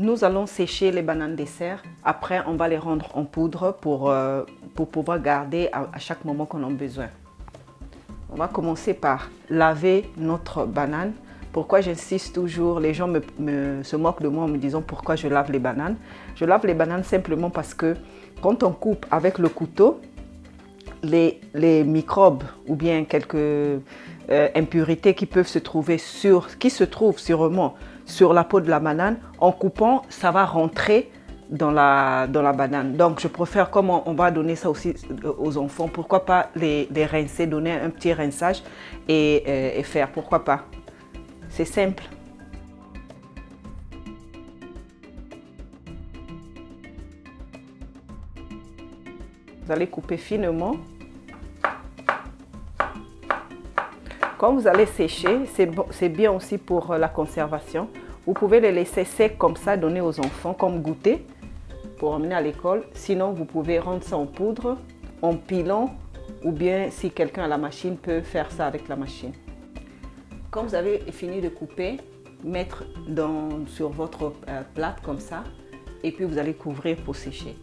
Nous allons sécher les bananes dessert. Après, on va les rendre en poudre pour pouvoir garder à chaque moment qu'on en a besoin. On va commencer par laver notre banane. Pourquoi j'insiste toujours, les gens se moquent de moi en me disant pourquoi je lave les bananes. Je lave les bananes simplement parce que quand on coupe avec le couteau, les microbes ou bien quelques impuretés qui se trouvent sûrement sur la peau de la banane, en coupant, ça va rentrer dans la banane. Donc je préfère, comme on va donner ça aussi aux enfants, pourquoi pas les rincer, donner un petit rinçage et faire, pourquoi pas. C'est simple. Vous allez couper finement. Quand vous allez sécher, c'est bien aussi pour la conservation. Vous pouvez les laisser secs comme ça, donner aux enfants comme goûter pour emmener à l'école. Sinon, vous pouvez rendre ça en poudre, en pilant, ou bien si quelqu'un a la machine peut faire ça avec la machine. Quand vous avez fini de couper, mettre sur votre plate comme ça, et puis vous allez couvrir pour sécher.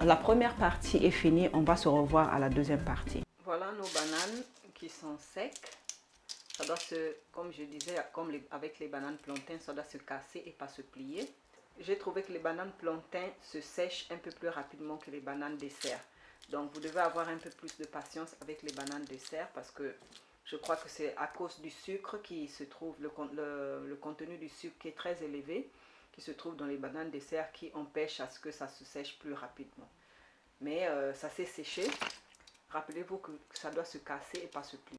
La première partie est finie, on va se revoir à la deuxième partie. Voilà nos bananes qui sont secs. Ça doit comme je disais, comme avec les bananes plantains, ça doit se casser et pas se plier. J'ai trouvé que les bananes plantains se sèchent un peu plus rapidement que les bananes dessert. Donc vous devez avoir un peu plus de patience avec les bananes dessert parce que je crois que c'est à cause du sucre qui se trouve, le contenu du sucre qui est très élevé, qui se trouve dans les bananes dessert qui empêche à ce que ça se sèche plus rapidement. Mais ça s'est séché. Rappelez-vous que ça doit se casser et pas se plier.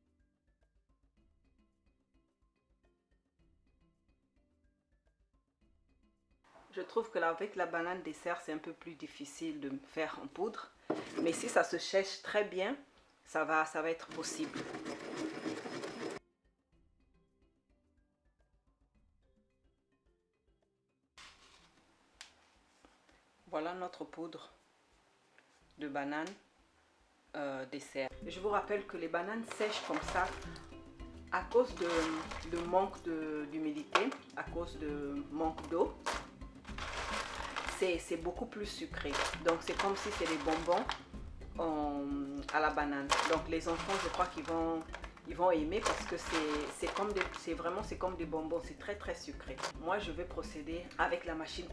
Je trouve que avec la banane dessert, c'est un peu plus difficile de faire en poudre. Mais si ça se sèche très bien, ça va être possible. Voilà notre poudre de banane dessert. Je vous rappelle que les bananes sèchent comme ça à cause de manque d'humidité, à cause de manque d'eau. C'est beaucoup plus sucré. Donc c'est comme si c'est des bonbons à la banane. Donc les enfants, je crois qu'ils vont aimer parce que c'est comme des bonbons. C'est très très sucré. Moi, je vais procéder avec la machine.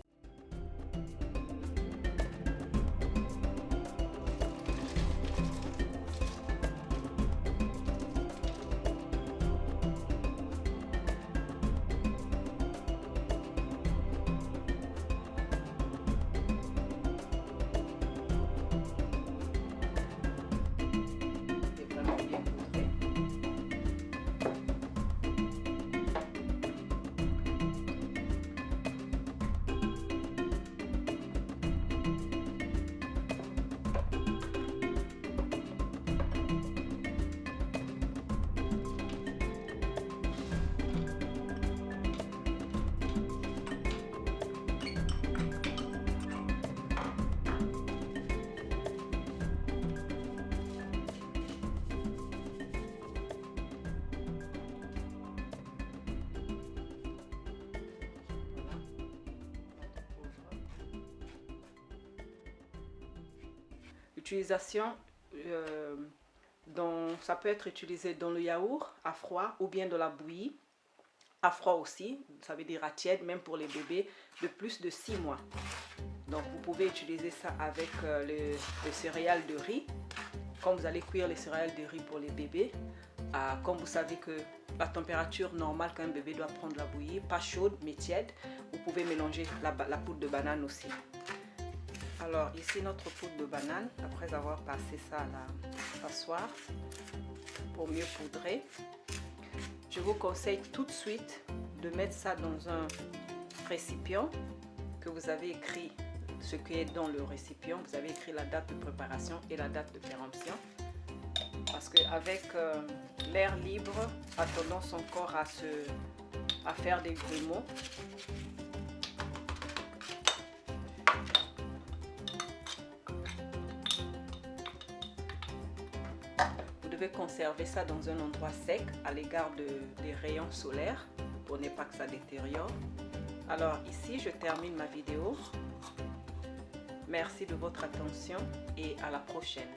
Utilisation, ça peut être utilisé dans le yaourt à froid ou bien dans la bouillie à froid aussi, ça veut dire à tiède, même pour les bébés de plus de 6 mois. Donc vous pouvez utiliser ça avec le céréales de riz. Quand vous allez cuire les céréales de riz pour les bébés, comme vous savez que la température normale qu'un bébé doit prendre la bouillie, pas chaude mais tiède, vous pouvez mélanger la poudre de banane aussi. Alors ici notre poudre de banane, après avoir passé ça à la passoire pour mieux poudrer, je vous conseille tout de suite de mettre ça dans un récipient que vous avez écrit ce qui est dans le récipient, vous avez écrit la date de préparation et la date de péremption parce qu'avec l'air libre a tendance encore à faire des grumeaux. Vous devez conserver ça dans un endroit sec à l'égard des rayons solaires pour ne pas que ça détériore. Alors ici, je termine ma vidéo. Merci de votre attention et à la prochaine.